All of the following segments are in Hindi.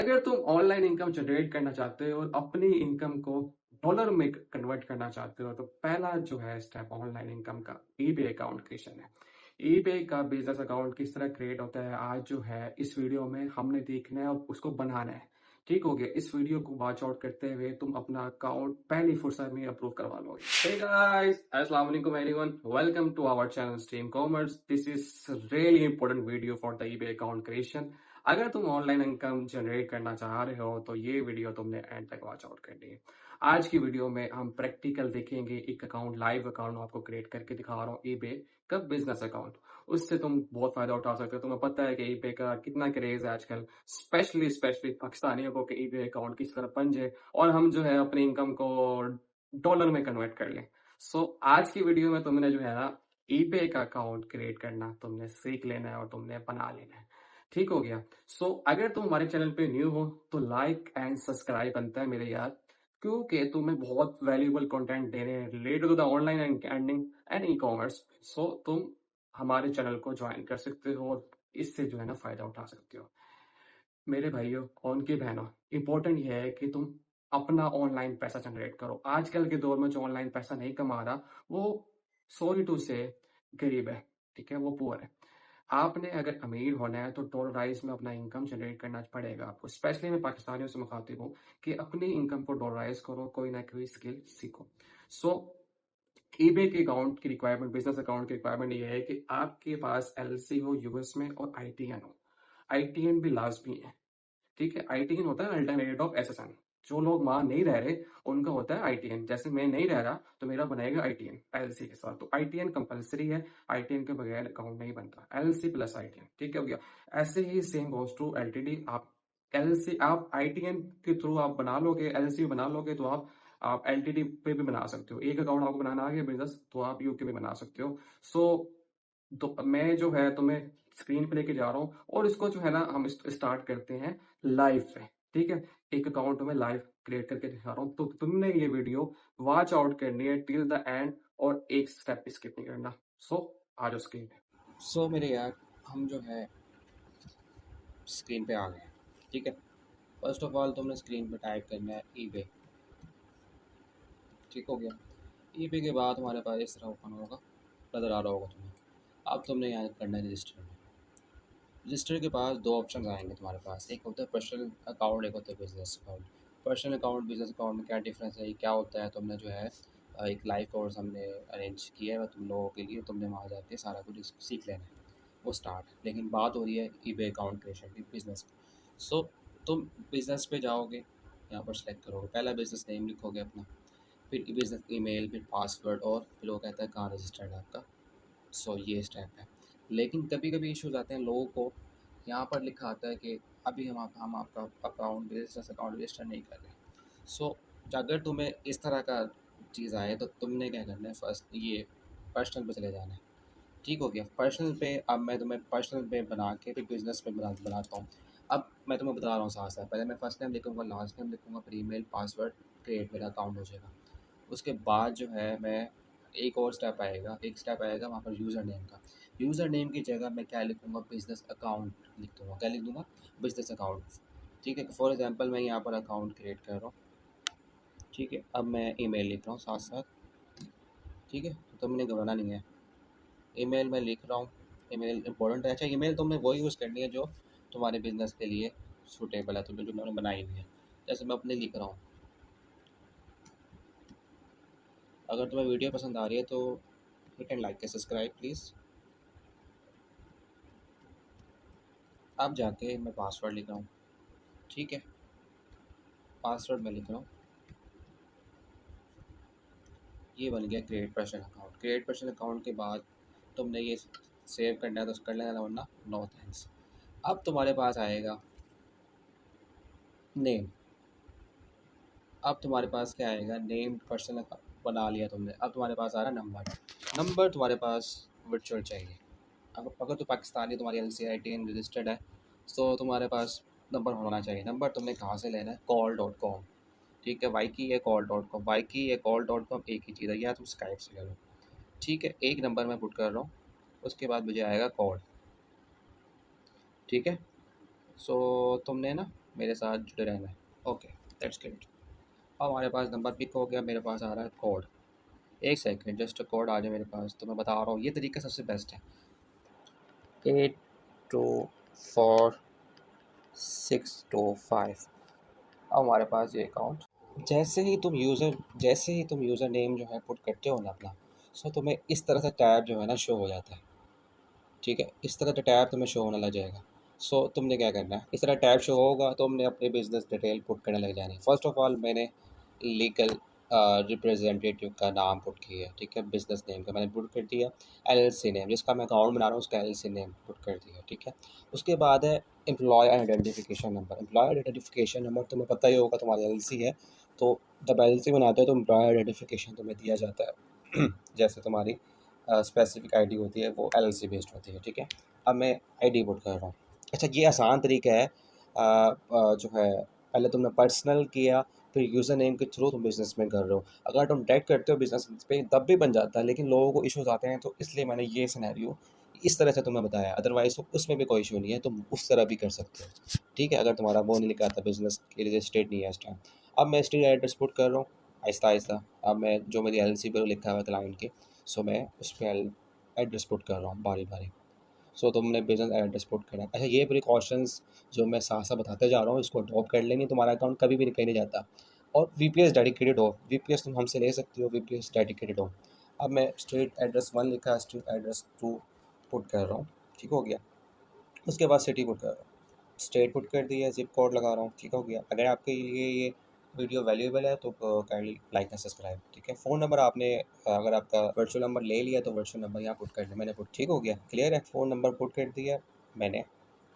अगर तुम ऑनलाइन इनकम जनरेट करना चाहते हो और अपनी इनकम को डॉलर में कन्वर्ट करना चाहते हो तो पहला जो है स्टेप ऑनलाइन इनकम का ईबे अकाउंट क्रिएशन है। ईबे का बिजनेस अकाउंट किस तरह क्रिएट होता है आज जो है इस वीडियो में हमने देखना है और उसको बनाना है। ठीक हो गया। इस वीडियो को वॉच आउट करते हुए तुम अपना अकाउंट पहली फुर्सत में अप्रूव करवा लोगे। हे गाइस, अस्सलाम वालेकुम everyone, welcome to our channel Stream Commerce. This is really important video for the eBay account creation. अगर तुम ऑनलाइन इनकम जनरेट करना चाह रहे हो तो ये वीडियो तुमने एंड तक वॉच आउट करनी है। आज की वीडियो में हम प्रैक्टिकल देखेंगे, एक अकाउंट लाइव अकाउंट आपको क्रिएट करके दिखा रहा हूँ ईबे का बिजनेस अकाउंट। उससे तुम बहुत फायदा उठा सकते हो। तुम्हें पता है कि ईबे का कितना क्रेज है आजकल, स्पेशली स्पेशली पाकिस्तानियों को, कि ईबे अकाउंट किस तरह पंजे और हम जो है अपनी इनकम को डॉलर में कन्वर्ट कर लें। आज की वीडियो में तुमने जो है ना ईबे का अकाउंट क्रिएट करना तुमने सीख लेना है और तुमने बना लेना है। ठीक हो गया। अगर तुम हमारे चैनल पे न्यू हो तो लाइक एंड सब्सक्राइब बनता है मेरे यार, क्योंकि तुम्हें बहुत वैल्यूएबल कंटेंट दे रहे हैं related to the online and earning and e commerce. तुम हमारे चैनल को ज्वाइन कर सकते हो और इससे जो है ना फायदा उठा सकते हो। मेरे भाइयों और उनकी बहनों, इंपॉर्टेंट यह है कि तुम अपना ऑनलाइन पैसा जनरेट करो। आजकल के दौर में जो ऑनलाइन पैसा नहीं कमा रहा वो सॉरी टू से गरीब है। ठीक है, वो पुअर है। आपने अगर अमीर होना है तो डॉलराइज में अपना इनकम जनरेट करना पड़ेगा आपको। स्पेशली मैं पाकिस्तानियों से मुखातिब हूँ कि अपनी इनकम को डॉलराइज करो, कोई ना कोई स्किल सीखो। सो ईबे के अकाउंट की रिक्वायरमेंट, बिजनेस अकाउंट की रिक्वायरमेंट ये है कि आपके पास एलसी हो यूएस में और आईटीएन हो। आईटीएन भी लाजमी है। ठीक है, आईटीएन होता है अल्टरनेट ऑफ एसएसएन। जो लोग वहां नहीं रह रहे उनका होता है आईटीएन। जैसे मैं नहीं रह रहा तो मेरा बनेगा आईटीएन एलसी के साथ। तो आईटीएन कंपलसरी है, आईटीएन के बगैर अकाउंट नहीं बनता। एलसी प्लस आईटीएन, ठीक है हो गया। ऐसे ही सेम गोज टू एलटीडी। आप आईटीएन के थ्रू आप बना लोगे, एलसी बना लोगे तो आप एलटीडी पे भी बना सकते हो। एक अकाउंट आपको बनाना आ गया बिजनेस तो आप यूके में बना सकते हो। सो तो मैं जो है तुम्हें स्क्रीन पे लेके जा रहा हूँ और इसको जो है ना हम स्टार्ट करते हैं लाइव में। ठीक है, एक अकाउंट में लाइव क्रिएट करके दिखा रहा हूँ तो तुमने ये वीडियो वॉच आउट करनी है टिल द एंड और एक स्टेप स्किप नहीं करना। आ जाओ स्क्रीन पे। मेरे यार, हम जो है स्क्रीन पे आ गए हैं। ठीक है, फर्स्ट ऑफ ऑल तुमने स्क्रीन पे टाइप करना है ईबे। ठीक हो गया। ईबे के बाद हमारे पास इस तरह ओपन होगा, नज़र आ रहा होगा तुम्हें। अब तुमने यहाँ करना है रजिस्टर। रजिस्टर के पास दो ऑप्शन आएंगे तुम्हारे पास, एक होता है पर्सनल अकाउंट, एक होता है business account. Personal account business account में क्या डिफरेंस है, ये क्या होता है, तुमने जो है एक लाइव कोर्स हमने अरेंज किया है तुम लोगों के लिए। तुमने वहाँ जाके सारा कुछ सीख लेना है, वो स्टार्ट। लेकिन बात हो रही है ईबे अकाउंट क्रिएशन की, बिजनेस। सो तुम बिजनेस पे जाओगे, यहाँ पर सेलेक्ट करोगे, पहला बिजनेस नेम लिखोगे अपना, फिर बिजनेस ईमेल, फिर पासवर्ड, और फिर वो कहता है कहाँ रजिस्टर्ड है आपका। ये स्टेप है। लेकिन कभी कभी इश्यूज आते हैं लोगों को, यहाँ पर लिखा आता है कि अभी हम आपका अकाउंट, बिजनेस अकाउंट रजिस्टर नहीं कर रहे। सो अगर तुम्हें इस तरह का चीज़ आए तो तुमने क्या करना है, फर्स्ट ये पर्सनल पे चले जाना है। ठीक हो गया। पर्सनल पे अब मैं तुम्हें पर्सनल पे बना के फिर बिजनेस पे बनाता हूँ। अब मैं तुम्हें बता रहा हूँ साथ साथ, पहले मैं फर्स्ट नेम लिखूँगा, लास्ट नेम लिखूँगा, फिर ईमेल, पासवर्ड, क्रिएट, मेरा अकाउंट हो जाएगा। उसके बाद जो है मैं एक और स्टेप आएगा, एक स्टेप आएगा वहाँ पर यूज़र नेम का। यूज़र नेम की जगह मैं क्या लिखूँगा, बिजनेस अकाउंट लिख दूँगा। क्या लिख दूँगा, बिजनेस अकाउंट। ठीक है, फॉर एग्जांपल मैं यहाँ पर अकाउंट क्रिएट कर रहा हूँ। ठीक है, अब मैं ईमेल लिख रहा हूँ साथ साथ। ठीक है, तो तुमने घबराना नहीं है। ईमेल मैं लिख रहा हूँ, ईमेल इंपॉर्टेंट है। अच्छा, ईमेल तुमने वो यूज़ करनी है जो तुम्हारे बिजनेस के लिए सूटेबल है, तुमने जो मैंने बनाई हुई है। जैसे मैं अपने लिख रहा हूँ। अगर तुम्हें वीडियो पसंद आ रही है तो हिट एंड लाइक के सब्सक्राइब प्लीज़। अब जाके मैं पासवर्ड लिख रहा हूँ। ठीक है, पासवर्ड मैं लिख रहा हूँ, ये बन गया create personal account. Create personal account के बाद तुमने ये सेव करना है तो कर लेना, वरना नो थैंक्स। अब तुम्हारे पास आएगा नेम। अब तुम्हारे पास क्या आएगा, नेम पर्सनल बना लिया तुमने। अब तुम्हारे पास आ रहा है नंबर। नंबर तुम्हारे पास वर्चुअल चाहिए। अब अगर तो पाकिस्तानी तुम्हारी LCITN रजिस्टर्ड है तो तुम्हारे पास नंबर होना चाहिए। नंबर तुमने कहाँ से लेना है, call.com। ठीक है, वाईकी है call.com, वाईकी है call.com, एक ही चीज़ है, या तुम स्काइप से ले लो। ठीक है, एक नंबर मैं पुट कर रहा हूँ, उसके बाद मुझे आएगा कॉल। ठीक है, तुमने ना मेरे साथ जुड़े रहना है। Okay, that's great. अब हमारे पास नंबर पिक हो गया, मेरे पास आ रहा है कोड। एक सेकंड, जस्ट कोड आ जाए मेरे पास तो मैं बता रहा हूँ, ये तरीका सबसे बेस्ट है। 824625। अब हमारे पास ये अकाउंट, जैसे ही तुम यूज़र नेम जो है पुट करते हो ना अपना, सो तुम्हें इस तरह से टैब जो है ना शो हो जाता है। ठीक है, इस तरह का टैब तुम्हें शो होने लग जाएगा। सो तुमने क्या करना है, इस तरह टैब शो होगा तो हमने अपने बिजनेस डिटेल पुट करने लग जानी है। फर्स्ट ऑफ ऑल मैंने लीगल रिप्रेजेंटेटिव का नाम पुट किया है। ठीक है, बिजनेस नेम का मैंने पुट कर दिया। एलएलसी नेम, जिसका मैं अकाउंट बना रहा हूँ उसका एलएलसी नेम पुट कर दिया। ठीक है, उसके बाद है employ identification number. Employ identification number तुम्हें पता ही होगा, तुम्हारी एलएलसी है तो जब एलएलसी बनाते हो तो एम्प्लॉय आइडेंटिफिकेशन तुम्हें दिया जाता है। जैसे तुम्हारी स्पेसिफिक आईडी होती है वो एलएलसी बेस्ड होती है। ठीक है, अब मैं आईडी पुट कर रहा हूँ। अच्छा, ये आसान तरीका है। जो है, पहले तुमने पर्सनल किया, फिर यूज़र नेम के थ्रू तुम बिजनेस में कर रहे हो। अगर तुम डायरेक्ट करते हो बिजनेस पे तब भी बन जाता है, लेकिन लोगों को इश्यूज आते हैं, तो इसलिए मैंने ये सिनेरियो इस तरह से तुम्हें बताया। अदरवाइज तो उसमें भी कोई इशू नहीं है, तुम उस तरह भी कर सकते हो। ठीक है, अगर तुम्हारा वो नहीं लिखा था, बिजनेस के लिए स्टेट नहीं है इस टाइम। अब मैं स्ट्रीट एड्रेस पुट कर रहा हूँ आहिस्ता आहिस्ता। अब मैं जो मेरी एलएलसी पर लिखा हुआ है क्लाइंट के, सो मैं उस पर एड्रेस पुट कर रहा हूँ बारी बारी। सो तुमने बिजनेस एड्रेस पुट करना है। अच्छा, ये प्रिकॉशंस जो मैं साथ साथ बताते जा रहा हूँ इसको अडॉप्ट कर लेंगे, तुम्हारा अकाउंट कभी भी कहीं नहीं जाता। और वीपीएस डेडिकेटेड हो, वीपीएस तुम हमसे ले सकते हो, वीपीएस डेडिकेटेड हो। अब मैं स्ट्रीट एड्रेस 1 लिखा, स्ट्रीट एड्रेस 2 पुट कर रहा हूँ। ठीक हो गया, उसके बाद सिटी पुट कर रहा हूँ, स्टेट पुट कर दिया, ज़िप कोड लगा रहा हूँ। ठीक हो गया। अगर आपके लिए ये वीडियो वैल्यूएबल है तो काइंडली लाइक एंड सब्सक्राइब। ठीक है, फ़ोन नंबर आपने अगर आपका वर्चुअल नंबर ले लिया तो वर्चुअल नंबर यहाँ पुट कर दिया, मैंने पुट। ठीक हो गया, क्लियर है। फ़ोन नंबर पुट कर दिया मैंने,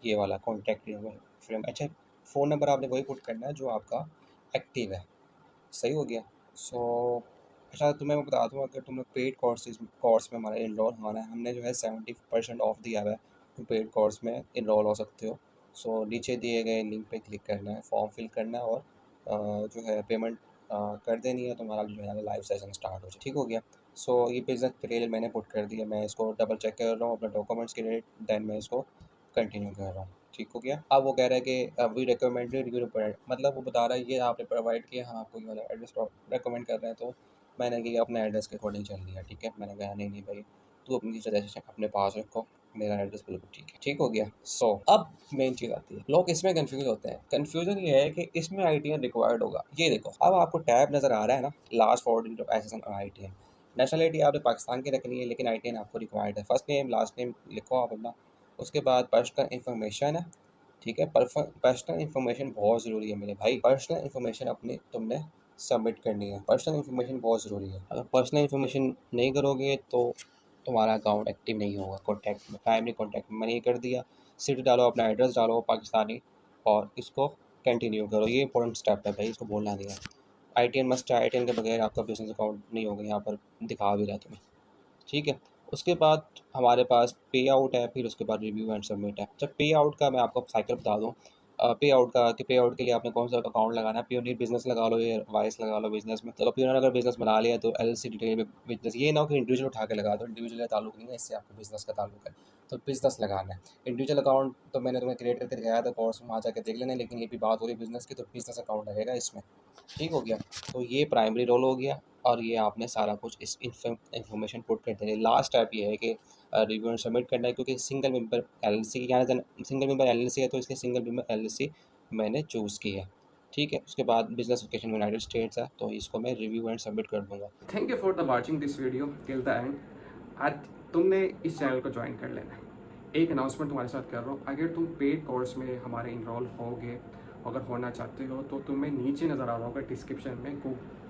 ये वाला कॉन्टैक्ट नंबर फ्रेम। अच्छा, फ़ोन नंबर आपने वही पुट करना है जो आपका एक्टिव है। सही हो गया। सो अच्छा, तुम्हें मैं बता दूँ, अगर तुम्हें पेड कोर्स में हमारा इनरोल होना है, हमने जो है 70% ऑफ दिया हुआ है, तुम पेड कोर्स में इनरोल हो सकते हो। सो नीचे दिए गए लिंक पे क्लिक करना है, फॉर्म फिल करना है और जो है पेमेंट कर देनी है, तुम्हारा जो है लाइव सेशन स्टार्ट हो जाए। ठीक हो गया। सो ये बिजनेस डिटेल मैंने पुट कर दिया, मैं इसको डबल चेक कर रहा हूँ अपने डॉक्यूमेंट्स के लिए, देन मैं इसको कंटिन्यू कर रहा हूँ। ठीक हो गया। अब वो कह रहा है कि वी रिकमेंडेड यू प्रोवाइड, मतलब वो बता रहा है ये आपने प्रोवाइड किया, हम आपको ये वाला एड्रेस रिकमेंड कर रहे हैं। तो मैंने कि अपने एड्रेस के अकॉर्डिंग चल दिया। ठीक है, मैंने कहा नहीं नहीं भाई, तू अपनी सजेशन अपने पास रखो, मेरा एड्रेस बिल्कुल ठीक है। ठीक हो गया। सो अब मेन चीज़ आती है, लोग इसमें कंफ्यूज होते हैं। कंफ्यूजन ये है कि इसमें आईटीएन रिक्वायर्ड होगा। ये देखो, अब आपको टैब नज़र आ रहा है ना, last for SSN ITM. Nationality आपने पाकिस्तान की रखनी है, लेकिन आईटीएन आपको रिक्वायर्ड है। फर्स्ट नेम लास्ट नेम लिखो आप अपना, उसके बाद पर्सनल इन्फॉर्मेशन है। ठीक है, पर्सनल इन्फॉर्मेशन बहुत ज़रूरी है मेरे भाई। पर्सनल इन्फॉर्मेशन अपनी तुमने सबमिट करनी है। पर्सनल इन्फॉर्मेशन बहुत ज़रूरी है। अगर पर्सनल इन्फॉर्मेशन नहीं करोगे तो तुम्हारा अकाउंट एक्टिव नहीं होगा। कॉन्टैक्ट में, प्राइमरी कॉन्टैक्ट में मैंने ये कर दिया। सिटी डालो, अपना एड्रेस डालो पाकिस्तानी, और इसको कंटिन्यू करो। ये इंपॉर्टेंट स्टेप है भाई, इसको बोलना नहीं है। आईटीएन मस्ट है, आईटीएन के बगैर आपका बिजनेस अकाउंट नहीं होगा। यहाँ पर दिखा भी रहा है तुम्हें। ठीक है, उसके बाद हमारे पास पे आउट है, फिर उसके बाद रिव्यू एंड सबमिट है। जब पे आउट का मैं आपको साइकिल बता दूँ, पे आउट का कि पे आउट के लिए आपने कौन सा अकाउंट लगाना है। पियोनियर बिजनेस लगा लो या वाइस लगा लो बिजनेस में। तो पियोनियर अगर बिजनेस बना लिया तो एलएलसी डिटेल में बिजनेस, ये ना हो कि इंडिविजुअल उठा के लगा दो, इंडिविजुअल का ताल्लुक नहीं है इससे, आपके बिजनेस का ताल्लुक है। तो बिजनेस लगाना है। इंडिविजुअल अकाउंट तो मैंने तुम्हें क्रिएट करके दिखाया था कोर्स में, वहाँ जाकर देख लेना, लेकिन ये भी बात हो रही बिजनेस की, तो बिजनेस अकाउंट लगेगा इसमें। ठीक हो गया। तो ये प्राइमरी रोल हो गया, और ये आपने सारा कुछ इस इन्फॉर्मेशन पुट कर देनी है। लास्ट स्टेप ये है कि रिव्यू एंड सबमिट करना है, क्योंकि सिंगल मेंबर एलएलसी यहाँ सिंगल मेंबर एलएलसी है, तो इसलिए सिंगल मेंबर एलएलसी मैंने चूज़ की है। ठीक है, उसके बाद बिजनेस लोकेशन यूनाइटेड स्टेट्स है, तो इसको मैं रिव्यू एंड सबमिट कर दूंगा। Thank you for the watching this video till the end. आज तुमने इस चैनल को ज्वाइन कर लेना है। एक अनाउंसमेंट तुम्हारे साथ कर रहा हूँ, अगर तुम पेड कोर्स में हमारे इनरोल होगे, अगर होना चाहते हो, तो तुम्हें नीचे नज़र आ रहा होगा डिस्क्रिप्शन में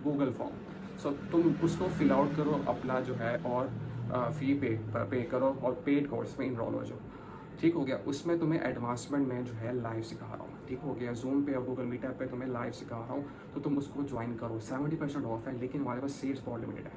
गूगल फॉर्म। सो तुम उसको फिल आउट करो अपना जो है, और फ़ी पे करो और पेड कोर्स में इनरोल हो जाओ। ठीक हो गया। उसमें तुम्हें एडवांसमेंट में जो है लाइव सिखा रहा हूँ। ठीक हो गया, जूम पे और गूगल मीटअप पे तुम्हें लाइव सिखा रहा हूँ, तो तुम उसको ज्वाइन करो। 70% ऑफ है, लेकिन हमारे पास सीट्स बहुत लिमिटेड है।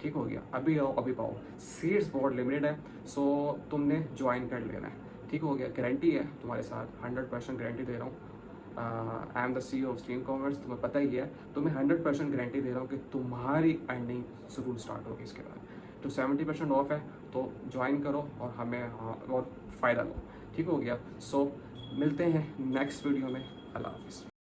ठीक हो गया, अभी आओ अभी पाओ, सीट्स बहुत लिमिटेड है। सो तुमने ज्वाइन कर लेना है। ठीक हो गया, गारंटी है तुम्हारे साथ, 100% गारंटी दे रहा हूँ। I am the CEO of stream commerce, तुम्हें पता ही है। तो मैं 100% गारंटी दे रहा हूँ कि तुम्हारी अर्निंग ज़रूर स्टार्ट होगी इसके बाद। तो 70% ऑफ है, तो ज्वाइन करो और हमें और फ़ायदा लो। ठीक हो गया। सो मिलते हैं नेक्स्ट वीडियो में। अल्लाह हाफिज़।